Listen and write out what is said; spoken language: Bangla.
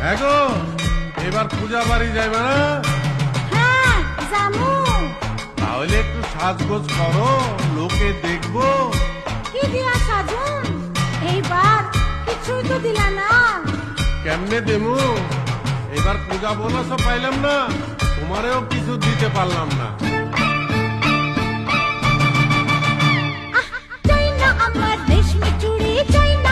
এগো এবার পূজা বাড়ি যাইবে না? হ্যাঁ জামু। তাহলে একটু সাজগোজ করো, লোকে দেখবো। কি দিয়া সাজুন? এইবার কিছুই তো দিলা না। কেমনে দেমু? এবার পূজা বোনাসও পাইলাম না, তোমারেও কিছু দিতে পারলাম না। চাই না আমার রেশমি চুড়ি, চাই না